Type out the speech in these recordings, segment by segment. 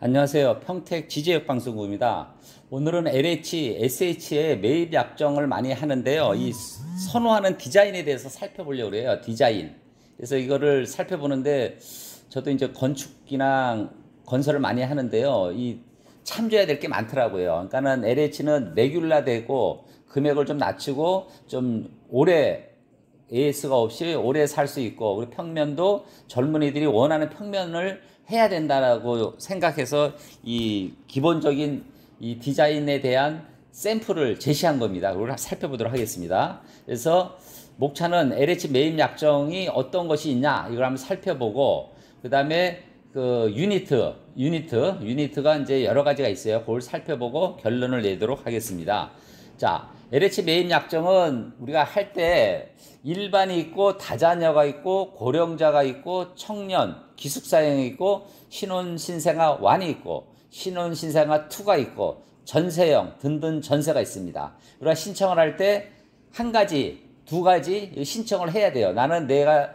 안녕하세요. 평택 지제역 방송국입니다. 오늘은 LH, SH의 매입 약정을 많이 하는데요. 이 선호하는 디자인에 대해서 살펴보려고 해요. 디자인. 그래서 이거를 살펴보는데 저도 이제 건축이나 건설을 많이 하는데요. 이 참조해야 될 게 많더라고요. 그러니까는 LH는 레귤라 되고 금액을 좀 낮추고 좀 오래 AS가 없이 오래 살 수 있고, 그리고 평면도 젊은이들이 원하는 평면을 해야 된다라고 생각해서 이 기본적인 이 디자인에 대한 샘플을 제시한 겁니다. 그걸 살펴보도록 하겠습니다. 그래서 목차는 LH 매입 약정이 어떤 것이 있냐 이걸 한번 살펴보고, 그 다음에 그 유니트가 이제 여러 가지가 있어요. 그걸 살펴보고 결론을 내도록 하겠습니다. 자, LH 매입 약정은 우리가 할 때 일반이 있고 다자녀가 있고 고령자가 있고 청년, 기숙사형이 있고 신혼신생아 1이 있고 신혼신생아 2가 있고 전세형 등등 전세가 있습니다. 우리가 신청을 할 때 한 가지, 두 가지 신청을 해야 돼요. 나는 내가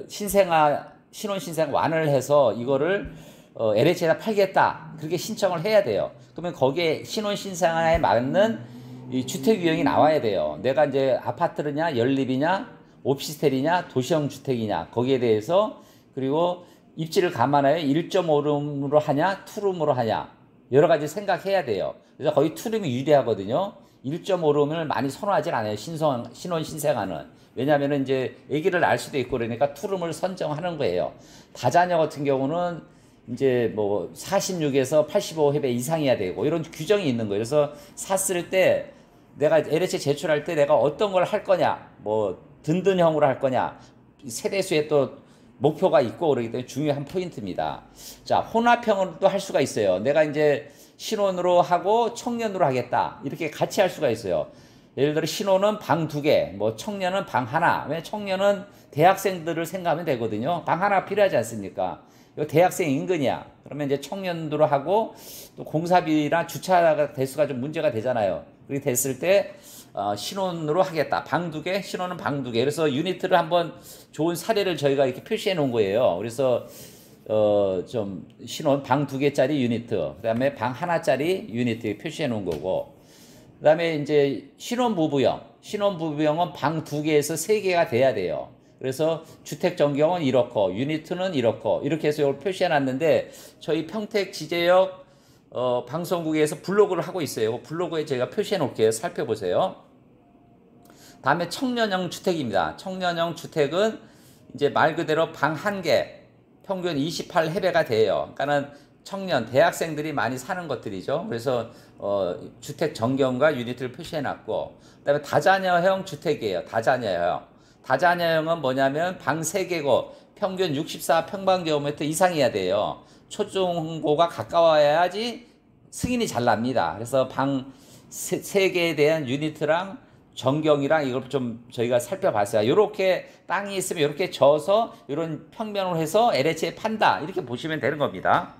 신혼신생 1을 해서 이거를 LH에다 팔겠다. 그렇게 신청을 해야 돼요. 그러면 거기에 신혼신생아에 맞는 이 주택 유형이 나와야 돼요. 내가 이제 아파트냐, 연립이냐, 오피스텔이냐, 도시형 주택이냐, 거기에 대해서, 그리고 입지를 감안하여 1.5룸으로 하냐, 2룸으로 하냐, 여러 가지 생각해야 돼요. 그래서 거의 2룸이 유리하거든요. 1.5룸을 많이 선호하진 않아요. 신혼 신생아는. 왜냐하면 이제 아기를 낳을 수도 있고 그러니까 2룸을 선정하는 거예요. 다자녀 같은 경우는 이제 뭐 46에서 85회배 이상이어야 되고 이런 규정이 있는 거예요. 그래서 샀을 때 내가 LH 제출할 때 내가 어떤 걸 할 거냐, 뭐 든든형으로 할 거냐, 세대수에 또 목표가 있고 그러기 때문에 중요한 포인트입니다. 자, 혼합형으로도 할 수가 있어요. 내가 이제 신혼으로 하고 청년으로 하겠다, 이렇게 같이 할 수가 있어요. 예를 들어 신혼은 방 2개, 뭐 청년은 방 하나. 왜 청년은 대학생들을 생각하면 되거든요. 방 하나 필요하지 않습니까? 이거 대학생 인근이야. 그러면 이제 청년도로 하고, 또 공사비나 주차 대수가 좀 문제가 되잖아요. 그렇게 됐을 때 신혼으로 하겠다. 방 2개, 신혼은 방 2개. 그래서 유니트를 한번 좋은 사례를 저희가 이렇게 표시해 놓은 거예요. 그래서 좀 신혼 방 2개짜리 유니트, 그다음에 방 하나짜리 유니트 표시해 놓은 거고, 그다음에 이제 신혼부부형은 방 2개에서 3개가 돼야 돼요. 그래서 주택 전경은 이렇고 유니트는 이렇고 이렇게 해서 이걸 표시해 놨는데, 저희 평택 지제역 방송국에서 블로그를 하고 있어요. 블로그에 제가 표시해 놓을게요. 살펴보세요. 다음에 청년형 주택입니다. 청년형 주택은 이제 말 그대로 방 1개, 평균 28회배가 돼요. 그러니까는 청년, 대학생들이 많이 사는 것들이죠. 그래서 주택 전경과 유니트를 표시해 놨고, 그다음에 다자녀형 주택이에요. 다자녀형은 뭐냐면 방 3개고 평균 64평방제곱미터 이상이어야 돼요. 초중고가 가까워야지 승인이 잘 납니다. 그래서 방 3개에 대한 유니트랑 전경이랑 이걸 좀 저희가 살펴봤어요. 이렇게 땅이 있으면 이렇게 져서 이런 평면을 해서 LH에 판다, 이렇게 보시면 되는 겁니다.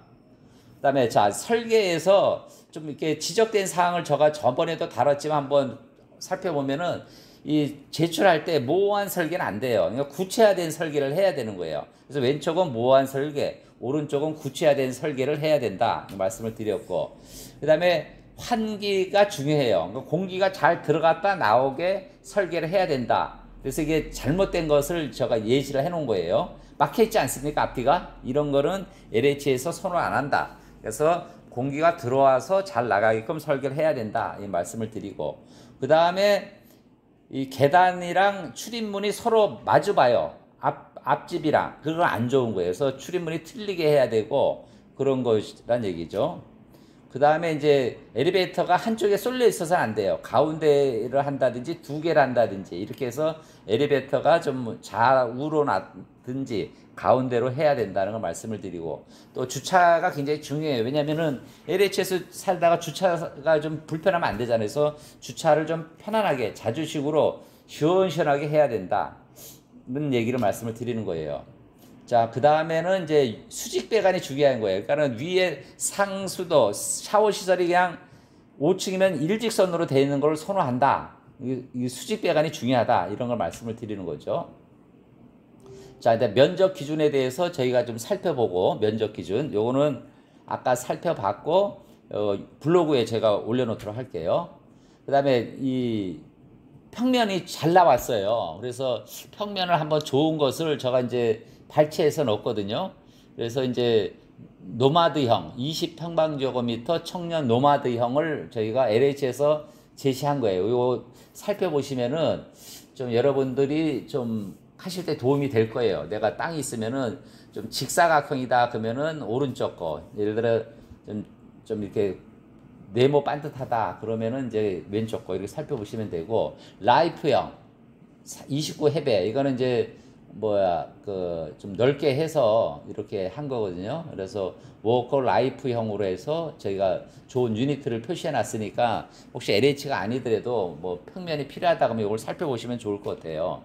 그 다음에 자, 설계에서 좀 이렇게 지적된 사항을 제가 저번에도 다뤘지만 한번 살펴보면은, 이 제출할 때 모호한 설계는 안 돼요. 그러니까 구체화된 설계를 해야 되는 거예요. 그래서 왼쪽은 모호한 설계, 오른쪽은 구체화된 설계를 해야 된다, 말씀을 드렸고, 그 다음에 환기가 중요해요. 그러니까 공기가 잘 들어갔다 나오게 설계를 해야 된다. 그래서 이게 잘못된 것을 제가 예시를 해 놓은 거예요. 막혀 있지 않습니까? 앞뒤가. 이런 거는 LH에서 선호 안 한다. 그래서 공기가 들어와서 잘 나가게끔 설계를 해야 된다, 이 말씀을 드리고, 그 다음에 이 계단이랑 출입문이 서로 마주 봐요. 앞집이랑. 그건 안 좋은 거예요. 그래서 출입문이 틀리게 해야 되고 그런 것이란 얘기죠. 그 다음에 이제 엘리베이터가 한쪽에 쏠려 있어서는 안 돼요. 가운데를 한다든지 2개를 한다든지 이렇게 해서 엘리베이터가 좀 좌우로 놨든지 가운데로 해야 된다는 걸 말씀을 드리고, 또 주차가 굉장히 중요해요. 왜냐면은 LH에서 살다가 주차가 좀 불편하면 안 되잖아요. 그래서 주차를 좀 편안하게 자주식으로 시원시원하게 해야 된다는 얘기를 말씀을 드리는 거예요. 자, 그 다음에는 이제 수직 배관이 중요한 거예요. 그러니까 위에 상수도, 샤워 시설이 그냥 5층이면 일직선으로 되어 있는 걸 선호한다. 이 수직 배관이 중요하다, 이런 걸 말씀을 드리는 거죠. 자, 이제 면적 기준에 대해서 저희가 좀 살펴보고, 면적 기준. 요거는 아까 살펴봤고 블로그에 제가 올려놓도록 할게요. 그 다음에 이 평면이 잘 나왔어요. 그래서 평면을 한번 좋은 것을 제가 이제 발췌해서 넣었거든요. 그래서 이제 노마드형 20평방제곱미터 청년 노마드형을 저희가 LH에서 제시한 거예요. 이거 살펴보시면은 좀 여러분들이 좀 하실 때 도움이 될 거예요. 내가 땅이 있으면은 좀 직사각형이다 그러면은 오른쪽 거, 예를 들어 좀 이렇게 네모 반듯하다 그러면은 이제 왼쪽 거 이렇게 살펴보시면 되고, 라이프형 29해배 이거는 이제 뭐야 그 좀 넓게 해서 이렇게 한 거거든요. 그래서 워커 라이프형으로 해서 저희가 좋은 유니트를 표시해 놨으니까 혹시 LH가 아니더라도 뭐 평면이 필요하다 그러면 이걸 살펴보시면 좋을 것 같아요.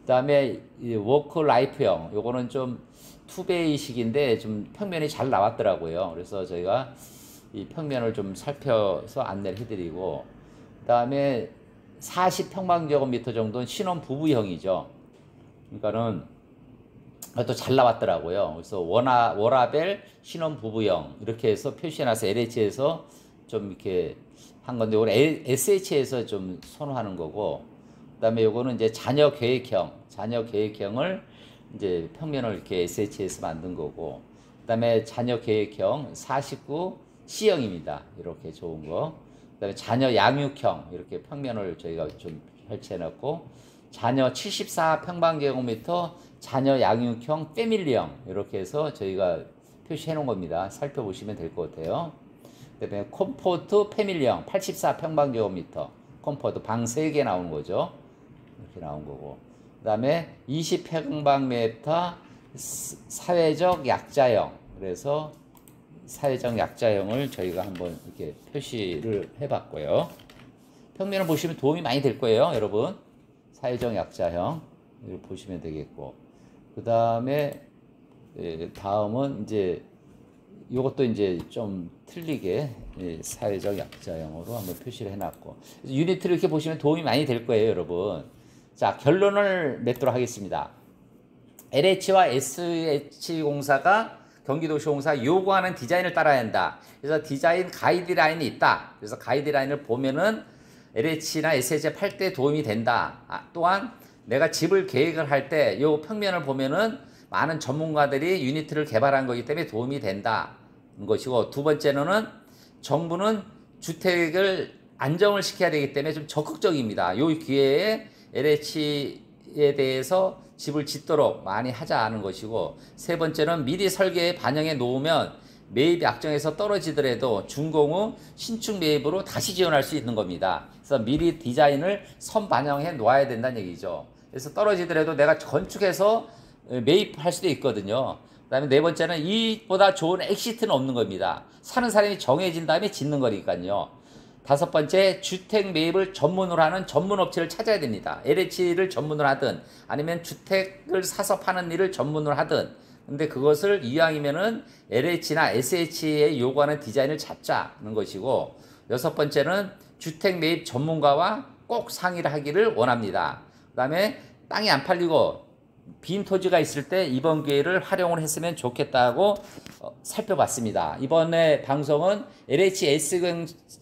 그다음에 이 워커 라이프형 요거는 좀 투베이식인데 좀 평면이 잘 나왔더라고요. 그래서 저희가 이 평면을 좀 살펴서 안내를 해드리고, 그 다음에 40평방제곱미터 정도는 신혼 부부형이죠. 그러니까는 또 잘 나왔더라고요. 그래서 워라벨 신혼 부부형 이렇게 해서 표시해놔서 LH에서 좀 이렇게 한 건데, 오늘 SH에서 좀 선호하는 거고, 그 다음에 요거는 이제 자녀 계획형을 이제 평면을 이렇게 SH에서 만든 거고, 그 다음에 자녀 계획형 49C형입니다. 이렇게 좋은 거. 그 다음에 자녀 양육형 이렇게 평면을 저희가 좀 설치해놨고, 자녀 74평방제곱미터 자녀 양육형 패밀리형 이렇게 해서 저희가 표시해 놓은 겁니다. 살펴보시면 될 것 같아요. 그 다음에 컴포트 패밀리형 84평방제곱미터 컴포트 방 3개 나오는 거죠. 이렇게 나온 거고, 그 다음에 20평방미터 사회적 약자형, 그래서 사회적 약자형을 저희가 한번 이렇게 표시를 해봤고요. 평면을 보시면 도움이 많이 될 거예요, 여러분. 사회적 약자형 이걸 보시면 되겠고, 그 다음에 다음은 이제 이것도 이제 좀 틀리게 사회적 약자형으로 한번 표시를 해놨고, 유니트를 이렇게 보시면 도움이 많이 될 거예요, 여러분. 자, 결론을 맺도록 하겠습니다. LH와 SH공사가 경기도시공사가 요구하는 디자인을 따라야 한다. 그래서 디자인 가이드라인이 있다. 그래서 가이드라인을 보면은 LH나 SH에 팔 때 도움이 된다. 또한 내가 집을 계획을 할 때 요 평면을 보면은 많은 전문가들이 유니트를 개발한 거기 때문에 도움이 된다는 것이고, 두 번째로는 정부는 주택을 안정을 시켜야 되기 때문에 좀 적극적입니다. 요 기회에 LH에 대해서 집을 짓도록 많이 하자는 것이고, 세 번째는 미리 설계에 반영해 놓으면 매입 약정에서 떨어지더라도 준공 후 신축 매입으로 다시 지원할 수 있는 겁니다. 그래서 미리 디자인을 선반영해 놓아야 된다는 얘기죠. 그래서 떨어지더라도 내가 건축해서 매입할 수도 있거든요. 그 다음에 네 번째는 이보다 좋은 엑시트는 없는 겁니다. 사는 사람이 정해진 다음에 짓는 거니까요. 다섯 번째, 주택 매입을 전문으로 하는 전문 업체를 찾아야 됩니다. LH를 전문으로 하든 아니면 주택을 사서 파는 일을 전문으로 하든, 근데 그것을 이왕이면은 LH나 SH에 요구하는 디자인을 잡자는 것이고, 여섯 번째는 주택 매입 전문가와 꼭 상의를 하기를 원합니다. 그 다음에 땅이 안 팔리고 빈 토지가 있을 때 이번 기회를 활용을 했으면 좋겠다고 살펴봤습니다. 이번에 방송은 LH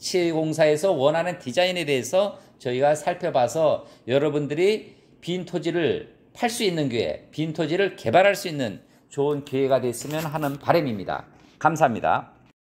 S공사에서 원하는 디자인에 대해서 저희가 살펴봐서 여러분들이 빈 토지를 팔 수 있는 기회, 빈 토지를 개발할 수 있는 좋은 기회가 됐으면 하는 바람입니다. 감사합니다.